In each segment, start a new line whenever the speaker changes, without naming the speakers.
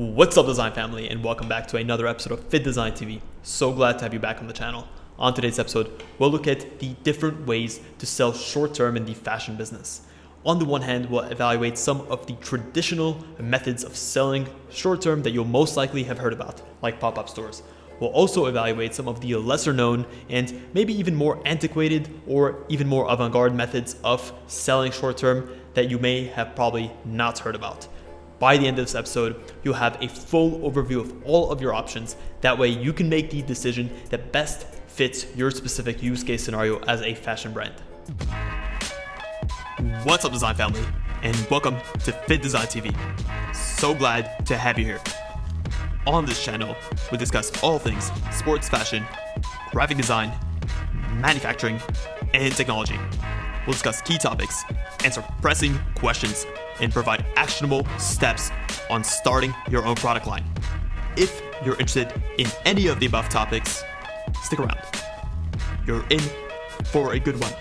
What's up, design family, and welcome back to another episode of Fittdesign TV. So glad to have you back on the channel. On today's episode, we'll look at the different ways to sell short-term in the fashion business. On the one hand, we'll evaluate some of the traditional methods of selling short-term that you'll most likely have heard about, like pop-up stores. We'll also evaluate some of the lesser known and maybe even more antiquated or even more avant-garde methods of selling short-term that you may have probably not heard about. By the end of this episode, you'll have a full overview of all of your options. That way you can make the decision that best fits your specific use case scenario as a fashion brand. What's up, design family, and welcome to Fittdesign TV. So glad to have you here. On this channel, we discuss all things sports fashion, graphic design, manufacturing, and technology. We'll discuss key topics, answer pressing questions, and provide actionable steps on starting your own product line. If you're interested in any of the above topics, stick around. You're in for a good one.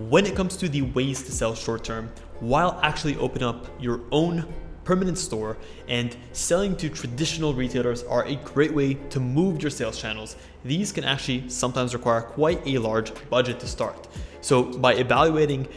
When it comes to the ways to sell short-term, while actually opening up your own permanent store and selling to traditional retailers are a great way to move your sales channels, these can actually sometimes require quite a large budget to start. So by evaluating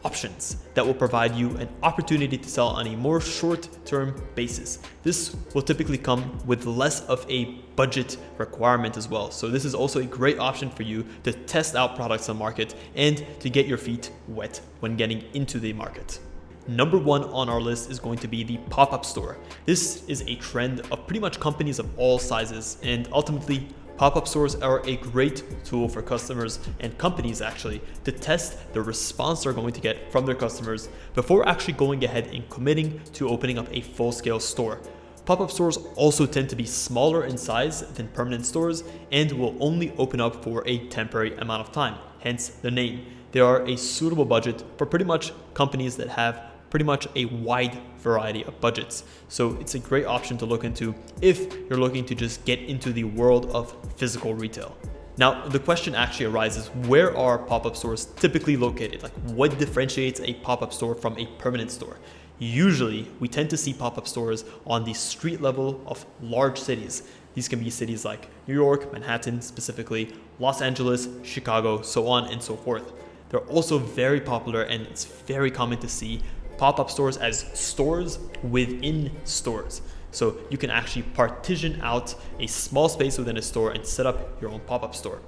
options that will provide you an opportunity to sell on a more short-term basis, this will typically come with less of a budget requirement as well. So this is also a great option for you to test out products on the market and to get your feet wet when getting into the market. Number one on our list is going to be the pop-up store. This is a trend of pretty much companies of all sizes, and ultimately pop-up stores are a great tool for customers and companies actually to test the response they're going to get from their customers before actually going ahead and committing to opening up a full-scale store. Pop-up stores also tend to be smaller in size than permanent stores and will only open up for a temporary amount of time, hence the name. They are a suitable budget for pretty much companies that have pretty much a wide variety of budgets. So it's a great option to look into if you're looking to just get into the world of physical retail. Now, the question actually arises, where are pop-up stores typically located? Like, what differentiates a pop-up store from a permanent store? Usually, we tend to see pop-up stores on the street level of large cities. These can be cities like New York, Manhattan specifically, Los Angeles, Chicago, so on and so forth. They're also very popular, and it's very common to see pop-up stores as stores within stores. So you can actually partition out a small space within a store and set up your own pop-up store.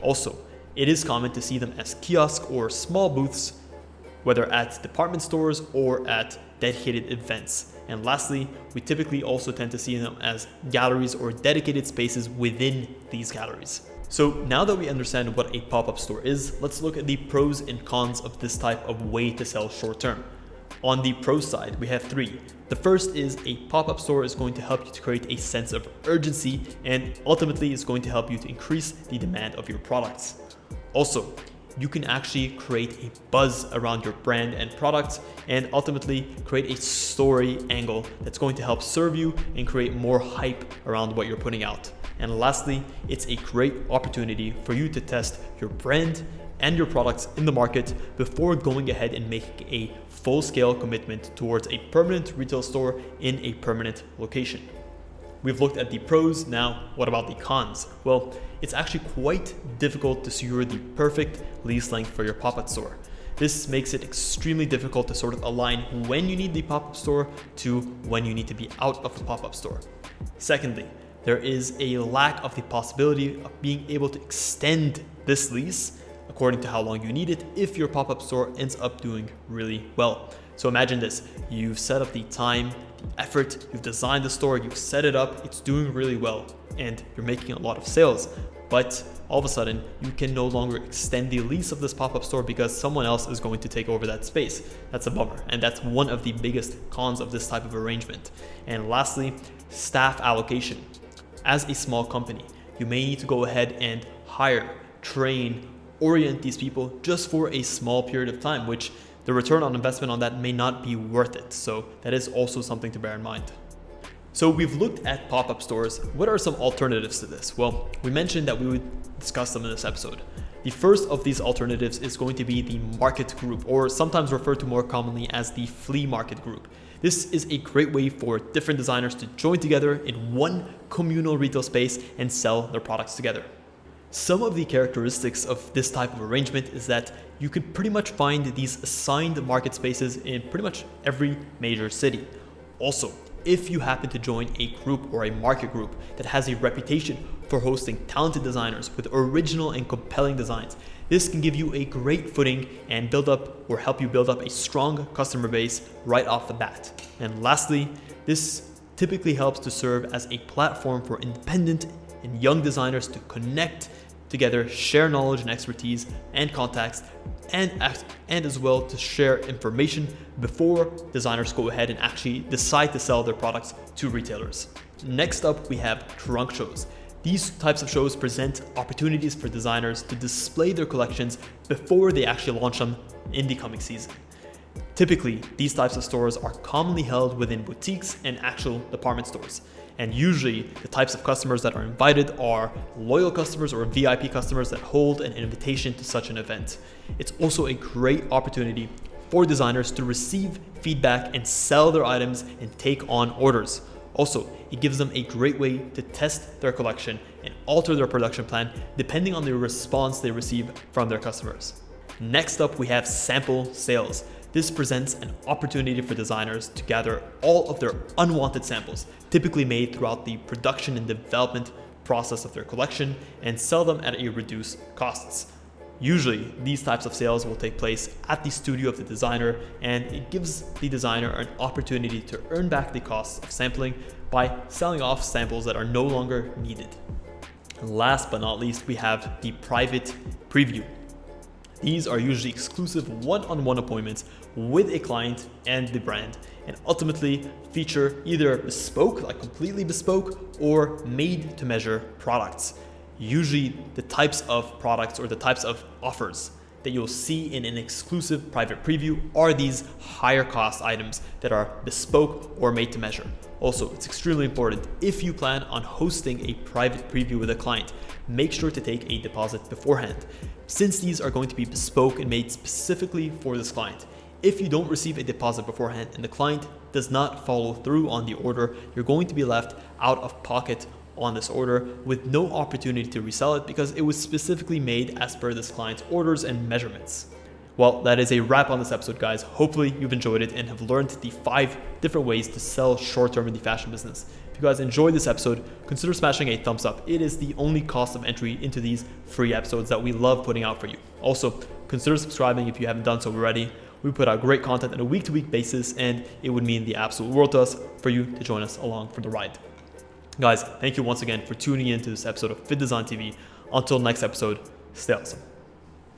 Also, it is common to see them as kiosks or small booths, whether at department stores or at dedicated events. And lastly, we typically also tend to see them as galleries or dedicated spaces within these galleries. So now that we understand what a pop-up store is, let's look at the pros and cons of this type of way to sell short-term. On the pro side, we have three. The first is a pop-up store is going to help you to create a sense of urgency and ultimately is going to help you to increase the demand of your products. Also, you can actually create a buzz around your brand and products and ultimately create a story angle that's going to help serve you and create more hype around what you're putting out. And lastly, it's a great opportunity for you to test your brand and your products in the market before going ahead and making a full-scale commitment towards a permanent retail store in a permanent location. We've looked at the pros, now what about the cons? Well, it's actually quite difficult to secure the perfect lease length for your pop-up store. This makes it extremely difficult to sort of align when you need the pop-up store to when you need to be out of the pop-up store. Secondly, there is a lack of the possibility of being able to extend this lease according to how long you need it if your pop-up store ends up doing really well. So imagine this, you've set up the time, the effort, you've designed the store, you've set it up, it's doing really well, and you're making a lot of sales. But all of a sudden, you can no longer extend the lease of this pop-up store because someone else is going to take over that space. That's a bummer, and that's one of the biggest cons of this type of arrangement. And lastly, staff allocation. As a small company, you may need to go ahead and hire, train, orient these people just for a small period of time, which the return on investment on that may not be worth it. So that is also something to bear in mind. So we've looked at pop-up stores. What are some alternatives to this? Well, we mentioned that we would discuss them in this episode. The first of these alternatives is going to be the market group, or sometimes referred to more commonly as the flea market group. This is a great way for different designers to join together in one communal retail space and sell their products together. Some of the characteristics of this type of arrangement is that you can pretty much find these assigned market spaces in pretty much every major city. Also, if you happen to join a group or a market group that has a reputation for hosting talented designers with original and compelling designs, this can give you a great footing and help you build up a strong customer base right off the bat. And lastly, this typically helps to serve as a platform for independent and young designers to connect together, share knowledge and expertise and contacts, and as well to share information before designers go ahead and actually decide to sell their products to retailers. Next up, we have trunk shows. These types of shows present opportunities for designers to display their collections before they actually launch them in the coming season. Typically, these types of stores are commonly held within boutiques and actual department stores. And usually, the types of customers that are invited are loyal customers or VIP customers that hold an invitation to such an event. It's also a great opportunity for designers to receive feedback and sell their items and take on orders. Also, it gives them a great way to test their collection and alter their production plan depending on the response they receive from their customers. Next up, we have sample sales. This presents an opportunity for designers to gather all of their unwanted samples, typically made throughout the production and development process of their collection, and sell them at a reduced costs. Usually, these types of sales will take place at the studio of the designer, and it gives the designer an opportunity to earn back the costs of sampling by selling off samples that are no longer needed. And last but not least, we have the private preview. These are usually exclusive one-on-one appointments with a client and the brand, and ultimately feature either bespoke, like completely bespoke, or made to measure products. Usually the types of products or the types of offers that you'll see in an exclusive private preview are these higher cost items that are bespoke or made to measure. Also, it's extremely important, if you plan on hosting a private preview with a client, make sure to take a deposit beforehand, since these are going to be bespoke and made specifically for this client. If you don't receive a deposit beforehand and the client does not follow through on the order, you're going to be left out of pocket on this order with no opportunity to resell it because it was specifically made as per this client's orders and measurements. Well, that is a wrap on this episode, guys. Hopefully you've enjoyed it and have learned the 5 different ways to sell short-term in the fashion business. If you guys enjoyed this episode, consider smashing a thumbs up. It is the only cost of entry into these free episodes that we love putting out for you. Also, consider subscribing if you haven't done so already. We put out great content on a week-to-week basis, and it would mean the absolute world to us for you to join us along for the ride. Guys, thank you once again for tuning in to this episode of Fittdesign TV. Until next episode, stay awesome.